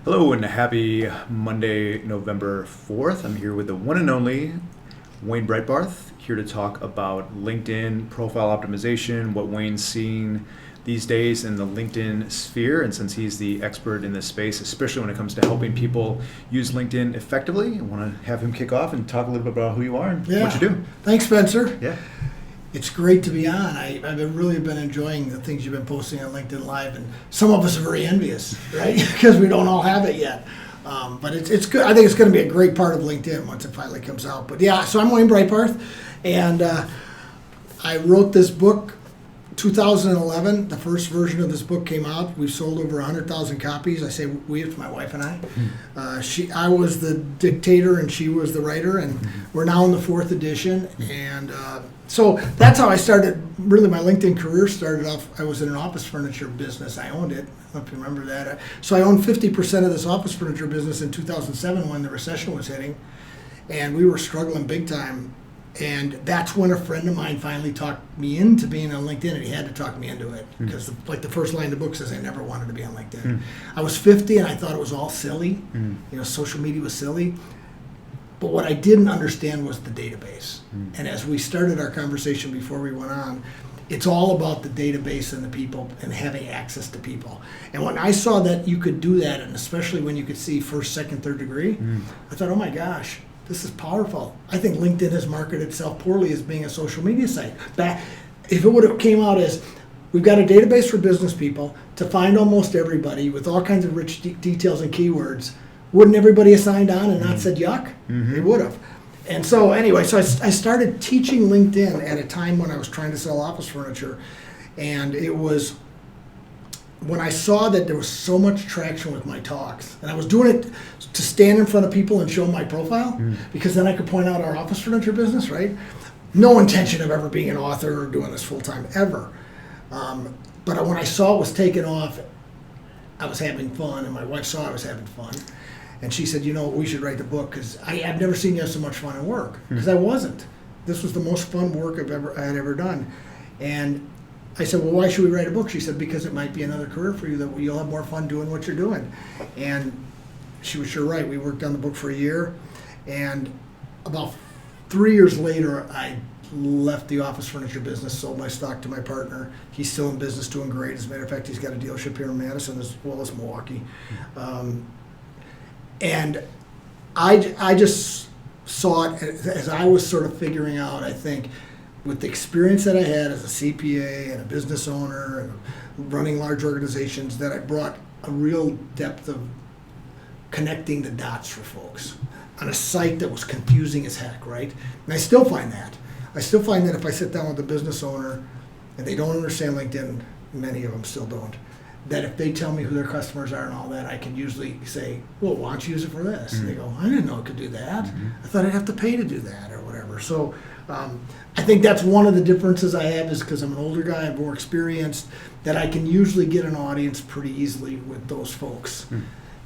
Hello and happy Monday, November 4th. I'm here with the one and only Wayne Breitbarth, here to talk about LinkedIn profile optimization, what Wayne's seeing these days in the LinkedIn sphere. And since he's the expert in this space, especially when it comes to helping people use LinkedIn effectively, I want to have him kick off and talk a little bit about who you are and what you do. Thanks, Spencer. Yeah. It's great to be on. I've really been enjoying the things you've been posting on LinkedIn Live, and some of us are very envious, right? Because we don't all have it yet. But it's good. I think it's going to be a great part of LinkedIn once it finally comes out. But yeah, so I'm Wayne Breitbarth, and I wrote this book 2011. The first version of this book came out. We've sold over 100,000 copies. I say we, it's my wife and I. I was the dictator and she was the writer, and we're now in the fourth edition. And so that's how I started. Really, my LinkedIn career started off. I was in an office furniture business. I owned it. I don't know if you remember that. So I owned 50% of this office furniture business in 2007 when the recession was hitting, and we were struggling big time. And that's when a friend of mine finally talked me into being on LinkedIn, and he had to talk me into it because, the first line of the book says, I never wanted to be on LinkedIn. I was 50 and I thought it was all silly. Social media was silly. But what I didn't understand was the database. And as we started our conversation before we went on, it's all about the database and the people and having access to people. And when I saw that you could do that, and especially when you could see first, second, third degree, I thought, oh my gosh, this is powerful. I think LinkedIn has marketed itself poorly as being a social media site. If it would have came out as, we've got a database for business people to find almost everybody with all kinds of rich details and keywords, wouldn't everybody have signed on and not said yuck? They would have. And so anyway, I started teaching LinkedIn at a time when I was trying to sell office furniture. And it was when I saw that there was so much traction with my talks, and I was doing it to stand in front of people and show my profile, because then I could point out our office furniture business, right? No intention of ever being an author or doing this full time, ever. But when I saw it was taking off, I was having fun, and my wife saw I was having fun. And she said, we should write the book, because I've never seen you have so much fun at work, because I wasn't. This was the most fun work I had ever done. And I said, well, why should we write a book? She said, because it might be another career for you, that you'll have more fun doing what you're doing. And she was sure right. We worked on the book for a year, and about 3 years later, I left the office furniture business, sold my stock to my partner. He's still in business, doing great. As a matter of fact, he's got a dealership here in Madison as well as Milwaukee. And I just saw it as I was sort of figuring out, I think, with the experience that I had as a CPA and a business owner and running large organizations, that I brought a real depth of connecting the dots for folks on a site that was confusing as heck, right? And I still find that. If I sit down with a business owner and they don't understand LinkedIn, many of them still don't, that if they tell me who their customers are and all that, I can usually say, well, why don't you use it for this? And they go, I didn't know it could do that. I thought I'd have to pay to do that or whatever. So I think that's one of the differences I have, is because I'm an older guy, I'm more experienced, that I can usually get an audience pretty easily with those folks.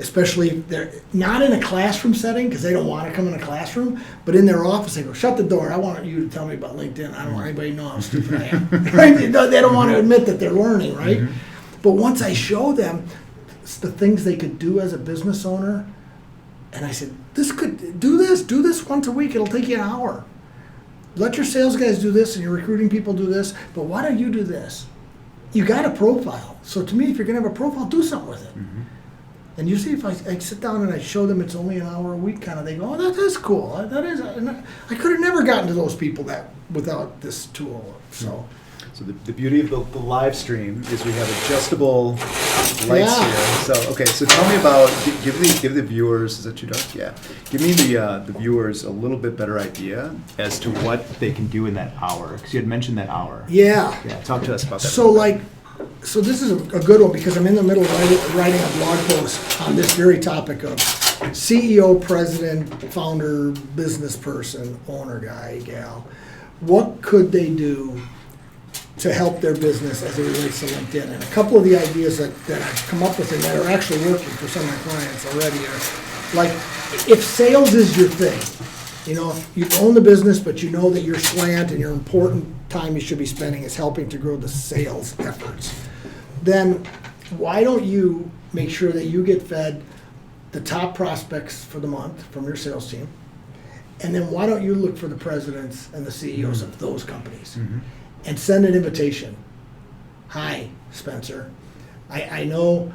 Especially if they're not in a classroom setting, because they don't want to come in a classroom, but in their office they go, shut the door, I want you to tell me about LinkedIn. I don't want anybody to know how stupid I am. Right? They don't want to admit that they're learning, right? But once I show them the things they could do as a business owner, and I said, do this once a week, it'll take you an hour. Let your sales guys do this and your recruiting people do this, but why don't you do this? You got a profile. So to me, if you're going to have a profile, do something with it. And you see, if I sit down and I show them it's only an hour a week, kind of, they go, oh, that is cool. That is. I could have never gotten to those people without this tool. So the beauty of the live stream is we have adjustable lights here. So tell me about, give the viewers, is that you done? Yeah. Give me the viewers a little bit better idea as to what they can do in that hour, because you had mentioned that hour. Yeah. Talk to us about that. So this is a good one, because I'm in the middle of writing a blog post on this very topic of CEO, president, founder, business person, owner guy, gal. What could they do to help their business as it relates to LinkedIn? And a couple of the ideas that I've come up with and that are actually working for some of my clients already are, like, if sales is your thing, you own the business, but you know that your slant and your important time you should be spending is helping to grow the sales efforts, then why don't you make sure that you get fed the top prospects for the month from your sales team, and then why don't you look for the presidents and the CEOs of those companies and send an invitation. Hi, Spencer. I know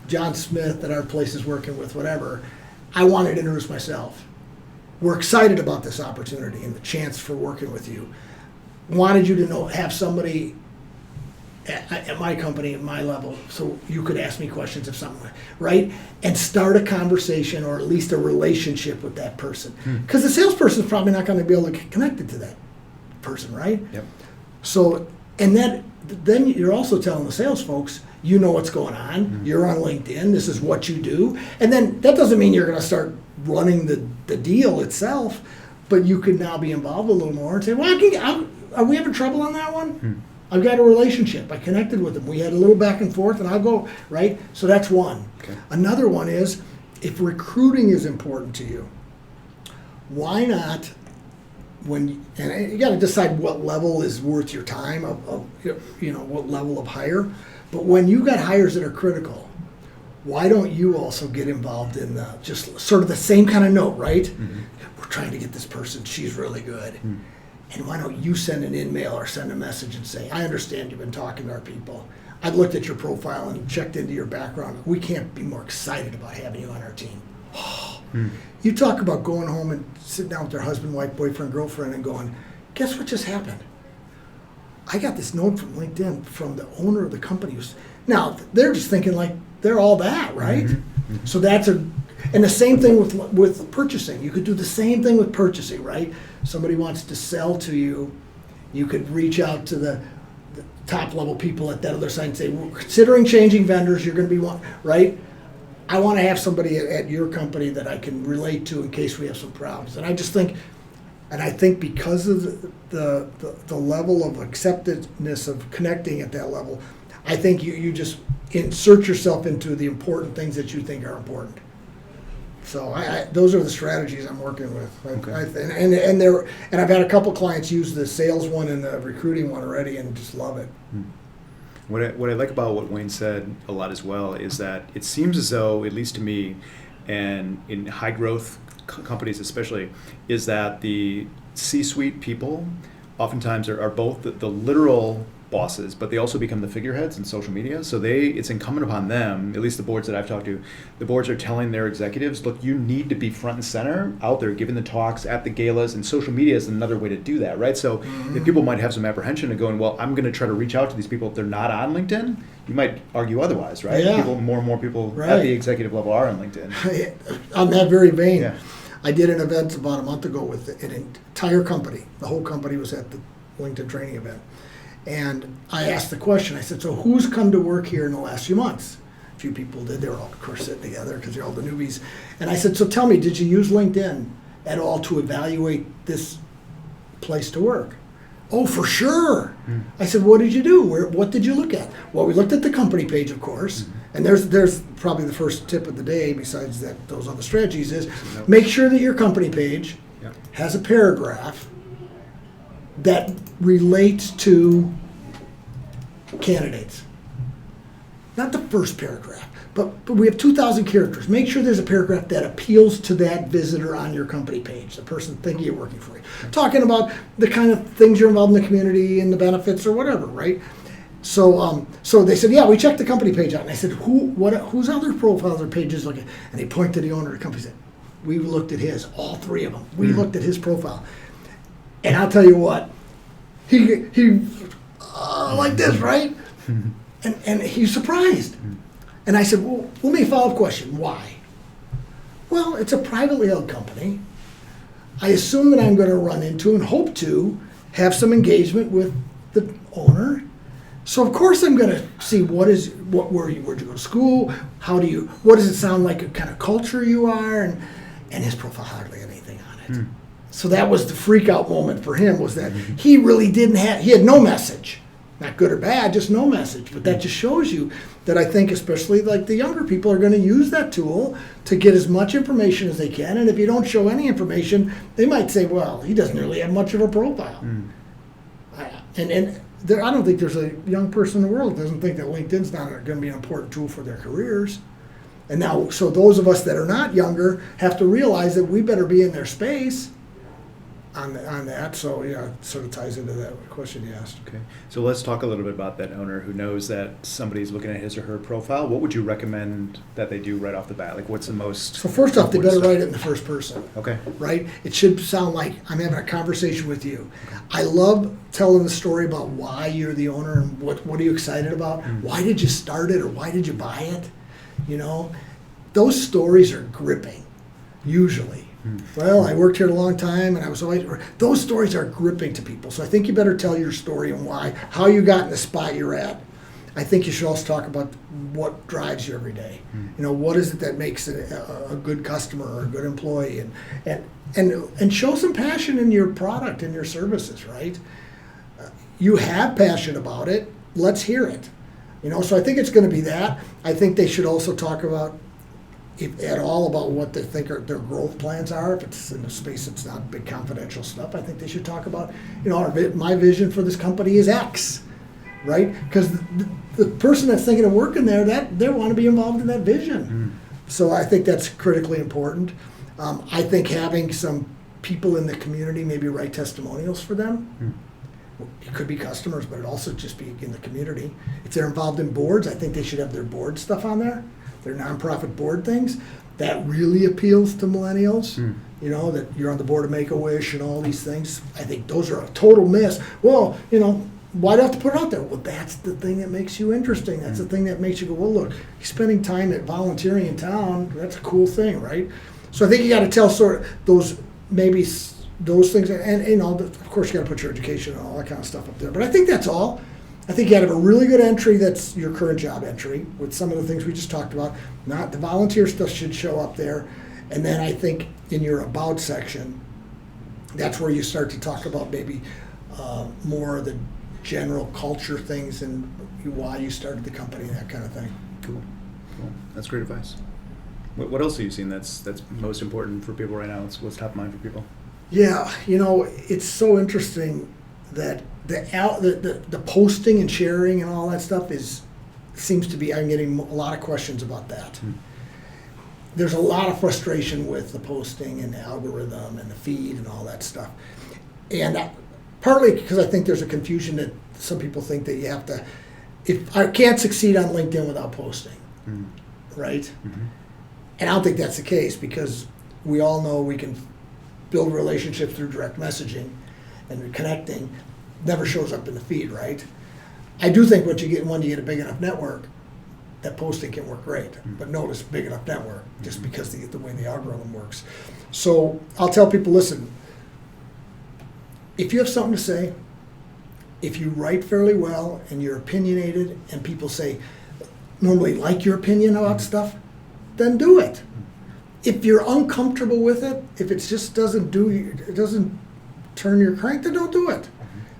John Smith that our place is working with, whatever. I wanted to introduce myself. We're excited about this opportunity and the chance for working with you. Wanted you to have somebody at my company, at my level, so you could ask me questions if something, right? And start a conversation or at least a relationship with that person. Because the salesperson is probably not going to be able to get connected to that person, right? Yep. So, and then you're also telling the sales folks, you know what's going on, you're on LinkedIn, this is what you do. And then that doesn't mean you're going to start running the deal itself, but you could now be involved a little more and say, well, are we having trouble on that one? I've got a relationship. I connected with them. We had a little back and forth, and I'll go, right? So that's one. Okay. Another one is, if recruiting is important to you, why not, and you got to decide what level is worth your time of what level of hire. But when you got hires that are critical, why don't you also get involved in just sort of the same kind of note, right? We're trying to get this person. She's really good. And why don't you send an email or send a message and say, I understand you've been talking to our people. I've looked at your profile and checked into your background. We can't be more excited about having you on our team. You talk about going home and sitting down with their husband, wife, boyfriend, girlfriend and going, guess what just happened? I got this note from LinkedIn from the owner of the company. Now, they're just thinking like they're all that, right? So that's and the same thing with purchasing. You could do the same thing with purchasing, right? Somebody wants to sell to you, you could reach out to the top level people at that other side and say, we're considering changing vendors, you're going to be one, right? I want to have somebody at your company that I can relate to in case we have some problems. And I just think, because of the level of acceptedness of connecting at that level, I think you just insert yourself into the important things that you think are important. So those are the strategies I'm working with. Okay. And I've had a couple clients use the sales one and the recruiting one already and just love it. What I like about what Wayne said a lot as well is that it seems as though, at least to me, and in high growth companies especially, is that the C-suite people oftentimes are both the literal bosses, but they also become the figureheads in social media. So it's incumbent upon them, at least the boards that I've talked to, the boards are telling their executives, look, you need to be front and center out there giving the talks at the galas, and social media is another way to do that, right? So if people might have some apprehension of going, well, I'm going to try to reach out to these people if they're not on LinkedIn, you might argue otherwise, right? Yeah. More and more people Right. at the executive level are on LinkedIn. On that very vein, Yeah. I did an event about a month ago with an entire company. The whole company was at the LinkedIn training event. And I asked the question, I said, so who's come to work here in the last few months? A few people did. They were all, of course, sitting together because they're all the newbies. And I said, so tell me, did you use LinkedIn at all to evaluate this place to work? Oh, for sure. I said, what did you do? What did you look at? Well, we looked at the company page, of course. And there's probably the first tip of the day, besides those other strategies, is make sure that your company page has a paragraph that relates to candidates. Not the first paragraph, but we have 2,000 characters. Make sure there's a paragraph that appeals to that visitor on your company page, the person thinking you're working for you. Talking about the kind of things you're involved in the community and the benefits or whatever, right? So they said, yeah, we checked the company page out. And I said, whose other profiles or pages look at? And they pointed to the owner of the company and said, we looked at his, all three of them. We looked at his profile. And I'll tell you what, he like this, right? And he's surprised. And I said, well, let me follow up question. Why? Well, it's a privately held company. I assume that I'm going to run into and hope to have some engagement with the owner. So of course I'm going to see where'd you go to school? What does it sound like, a kind of culture you are? And his profile hardly had anything on it. So that was the freak out moment for him, was that he really he had no message. Not good or bad, just no message. But that just shows you that I think especially like the younger people are going to use that tool to get as much information as they can. And if you don't show any information, they might say, well, he doesn't really have much of a profile. And I don't think there's a young person in the world that doesn't think that LinkedIn's not going to be an important tool for their careers. And now, so those of us that are not younger have to realize that we better be in their space on that. So yeah, it sort of ties into that question you asked. Okay, so let's talk a little bit about that owner who knows that somebody's looking at his or her profile. What would you recommend that they do right off the bat? Like, what's the most? So first off, they important better stuff? write it in the first person. Okay. Right? It should sound like I'm having a conversation with you. I love telling the story about why you're the owner and what are you excited about? Why did you start it or why did you buy it? You know, those stories are gripping, usually. Well, I worked here a long time and I was always, those stories are gripping to people. So I think you better tell your story and why, how you got in the spot you're at. I think you should also talk about what drives you every day. You know, what is it that makes it a good customer or a good employee, and show some passion in your product and your services, right? You have passion about it. Let's hear it. You know, so I think it's going to be that. I think they should also talk about, if at all, about what they think their growth plans are. If it's in a space that's not big confidential stuff, I think they should talk about, you know, my vision for this company is X, right? Because the person that's thinking of working there, that they want to be involved in that vision. So I think that's critically important. I think having some people in the community maybe write testimonials for them. It could be customers, but it also just be in the community. If they're involved in boards, I think they should have their board stuff on there, their nonprofit board things. That really appeals to millennials. You know, that you're on the board of Make-A-Wish and all these things. I think those are a total miss. Well, you know, why do I have to put it out there? Well, that's the thing that makes you interesting. That's the thing that makes you go, well, look, he's spending time at volunteering in town. That's a cool thing, right? So I think you got to tell sort of those, maybe those things, and you know, of course you got to put your education and all that kind of stuff up there. But I think that's all. I think you got to have a really good entry that's your current job entry with some of the things we just talked about. Not the volunteer stuff should show up there. And then I think in your about section, that's where you start to talk about maybe more of the general culture things and why you started the company and that kind of thing. Cool. That's great advice. What else have you seen that's most important for people right now? What's top of mind for people? Yeah, you know, it's so interesting that the posting and sharing and all that stuff seems to be, I'm getting a lot of questions about that. There's a lot of frustration with the posting and the algorithm and the feed and all that stuff. And partly because I think there's a confusion that some people think that you have to, if I can't succeed on LinkedIn without posting, right? And I don't think that's the case, because we all know we can build relationships through direct messaging, and connecting never shows up in the feed, right? I do think when you get a big enough network, that posting can work great. But notice big enough network, just because the way the algorithm works. So I'll tell people, listen, if you have something to say, if you write fairly well and you're opinionated and people normally like your opinion about stuff, then do it. If you're uncomfortable with it, if it just doesn't turn your crank, then don't do it.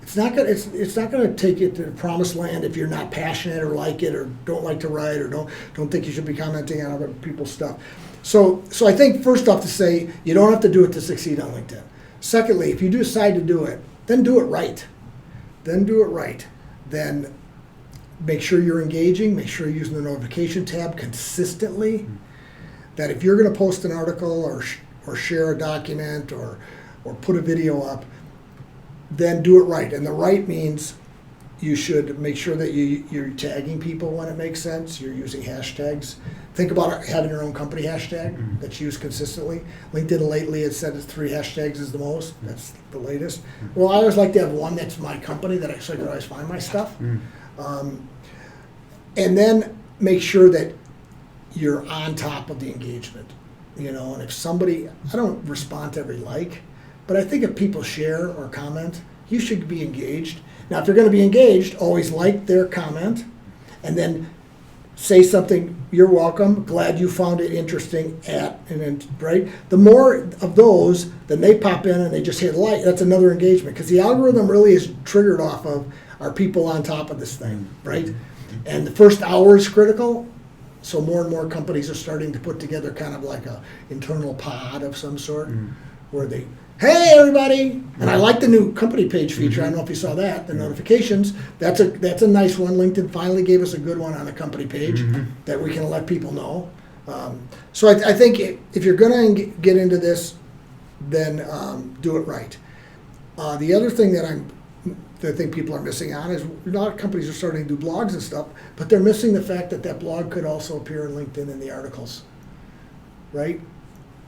It's not gonna take you to the promised land if you're not passionate or like it or don't like to write or don't think you should be commenting on other people's stuff. So I think first off to say you don't have to do it to succeed on LinkedIn. Secondly, if you decide to do it, then do it right. Then make sure you're engaging, make sure you're using the notification tab consistently. That if you're going to post an article or share a document or put a video up, then do it right. And the right means you should make sure that you're tagging people when it makes sense. You're using hashtags. Think about having your own company hashtag that's used consistently. LinkedIn lately has said it's 3 hashtags is the most. That's the latest. Well, I always like to have one that's my company that I can always find my stuff. And then make sure that you're on top of the engagement, you know. And if somebody, I don't respond to every like, but I think if people share or comment, you should be engaged. Now, if you're going to be engaged, always like their comment, and then say something. You're welcome. Glad you found it interesting. And then right. The more of those, then they pop in and they just hit like. That's another engagement, because the algorithm really is triggered off of are people on top of this thing, right? And the first hour is critical. So more and more companies are starting to put together kind of like a internal pod of some sort, where they, hey everybody, and I like the new company page feature. I don't know if you saw that, the notifications. That's a nice one. LinkedIn finally gave us a good one on the company page that we can let people know. So I think if you're going to get into this, then do it right. The other thing that I think people are missing on is a lot of companies are starting to do blogs and stuff, but they're missing the fact that blog could also appear in LinkedIn in the articles, right?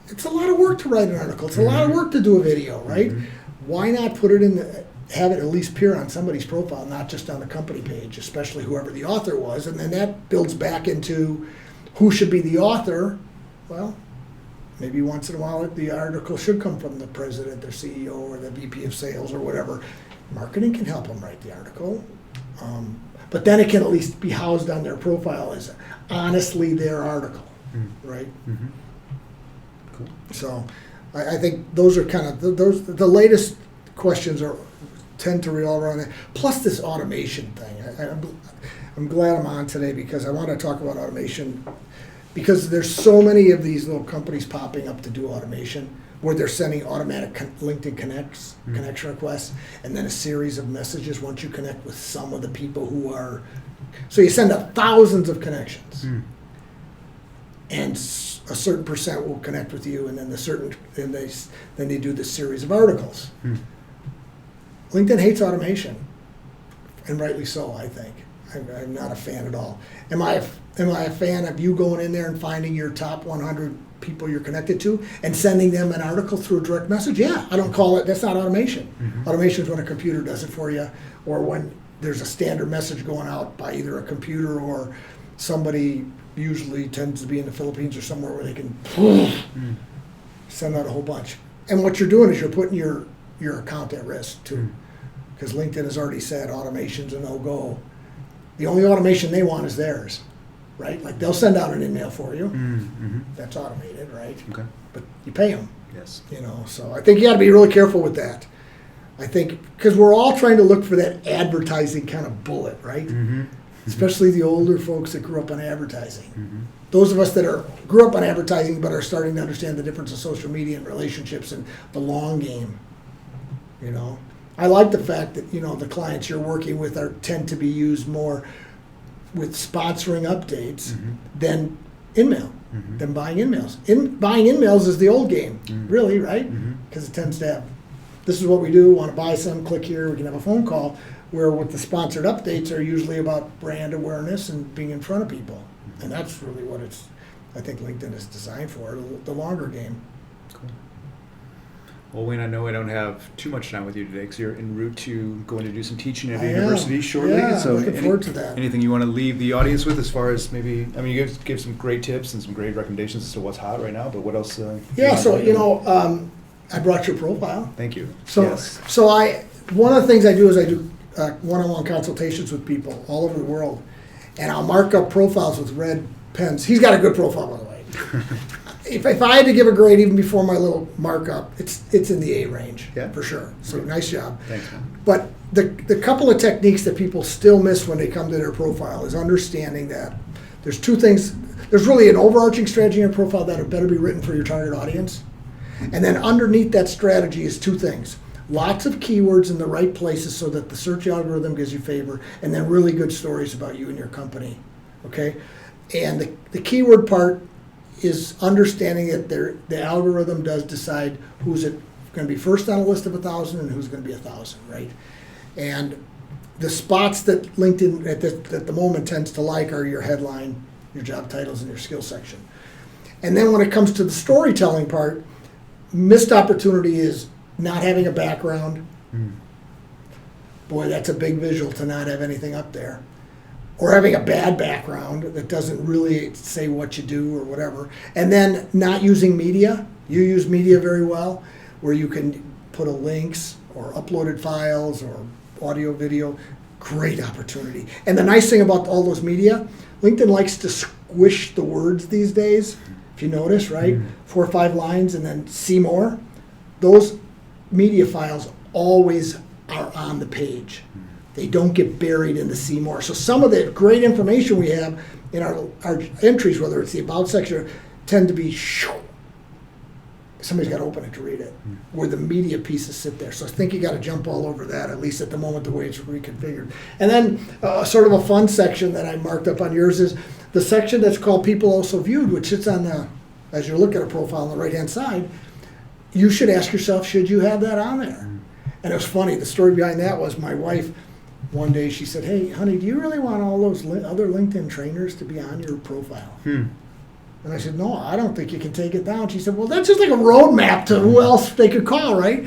It's a lot of work to write an article. It's a lot of work to do a video, right? Why not put it have it at least appear on somebody's profile, not just on the company page, especially whoever the author was, and then that builds back into who should be the author. Well, maybe once in a while the article should come from the president, their CEO, or the VP of sales, or whatever. Marketing can help them write the article. But then it can at least be housed on their profile as honestly their article, right? Mm-hmm. Cool. So I think those are kind of, the latest questions tend to revolve around that. Plus this automation thing. I'm glad I'm on today because I want to talk about automation because there's so many of these little companies popping up to do automation where they're sending automatic LinkedIn connection requests and then a series of messages once you connect with some of the people who are, so you send out thousands of connections and a certain percent will connect with you and then then they do this series of articles. LinkedIn hates automation, and rightly so, I think. I'm not a fan at all. Am I a fan of you going in there and finding your top 100 people you're connected to and sending them an article through a direct message? Yeah, I don't call it, that's not automation. Automation is when a computer does it for you, or when there's a standard message going out by either a computer or somebody, usually tends to be in the Philippines or somewhere where they can send out a whole bunch. And what you're doing is you're putting your account at risk too. Because LinkedIn has already said automation's a no-go. The only automation they want is theirs, right? Like they'll send out an email for you. That's automated, right? Okay. But you pay them. Yes. So I think you got to be really careful with that. I think because we're all trying to look for that advertising kind of bullet, right? Especially the older folks that grew up on advertising. Those of us that grew up on advertising but are starting to understand the difference of social media and relationships and the long game. I like the fact that the clients you're working with tend to be used more with sponsoring updates than in-mail, than buying in-mails. Buying in-mails is the old game, really, right? Because it tends to have, this is what we do, want to buy some, click here, we can have a phone call, where with the sponsored updates are usually about brand awareness and being in front of people. And that's really what I think LinkedIn is designed for, the longer game. Cool. Well, Wayne, I know I don't have too much time with you today because you're en route to going to do some teaching at a university shortly. Yeah, so looking forward to that. Anything you want to leave the audience with as far as maybe, you gave some great tips and some great recommendations as to what's hot right now, but what else? I brought your profile. Thank you. So, yes. One of the things I do is I do one-on-one consultations with people all over the world, and I'll mark up profiles with red pens. He's got a good profile, by the way. If I had to give a grade even before my little markup, it's in the A range, for sure. So nice job. Thanks, man. But the couple of techniques that people still miss when they come to their profile is understanding that there's two things. There's really an overarching strategy in your profile that better be written for your target audience. And then underneath that strategy is two things. Lots of keywords in the right places so that the search algorithm gives you favor, and then really good stories about you and your company, okay? And the keyword part is understanding that the algorithm does decide who's going to be first on a list of 1,000 and who's going to be 1,000, right? And the spots that LinkedIn at the moment tends to like are your headline, your job titles, and your skill section. And then when it comes to the storytelling part, missed opportunity is not having a background. Boy, that's a big visual to not have anything up there. Or having a bad background that doesn't really say what you do or whatever. And then not using media. You use media very well, where you can put links or uploaded files or audio, video. Great opportunity. And the nice thing about all those media, LinkedIn likes to squish the words these days. If you notice, right? 4 or 5 lines and then see more. Those media files always are on the page. They don't get buried in the see more. So some of the great information we have in our entries, whether it's the about section, tend to be somebody's got to open it to read it, where the media pieces sit there. So I think you got to jump all over that, at least at the moment, the way it's reconfigured. And then sort of a fun section that I marked up on yours is the section that's called People Also Viewed, which sits on the, as you look at a profile on the right-hand side, you should ask yourself, should you have that on there? And it was funny, the story behind that was my wife, one day she said, hey, honey, do you really want all those other LinkedIn trainers to be on your profile? And I said, no, I don't think you can take it down. She said, well, that's just like a roadmap to who else they could call, right?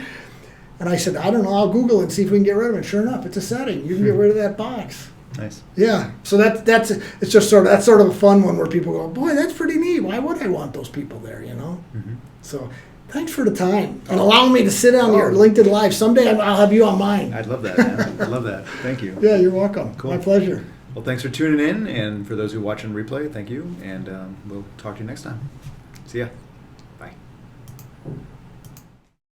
And I said, I don't know, I'll Google it and see if we can get rid of it. Sure enough, it's a setting. You can get rid of that box. Nice. Yeah, so that's it's just that's sort of a fun one where people go, boy, that's pretty neat. Why would I want those people there, you know? So thanks for the time and allowing me to sit on your LinkedIn Live. Someday I'll have you on mine. I'd love that, man. I'd love that. Thank you. Yeah, you're welcome. Cool. My pleasure. Well, thanks for tuning in, and for those who watch on replay, thank you, and we'll talk to you next time. See ya.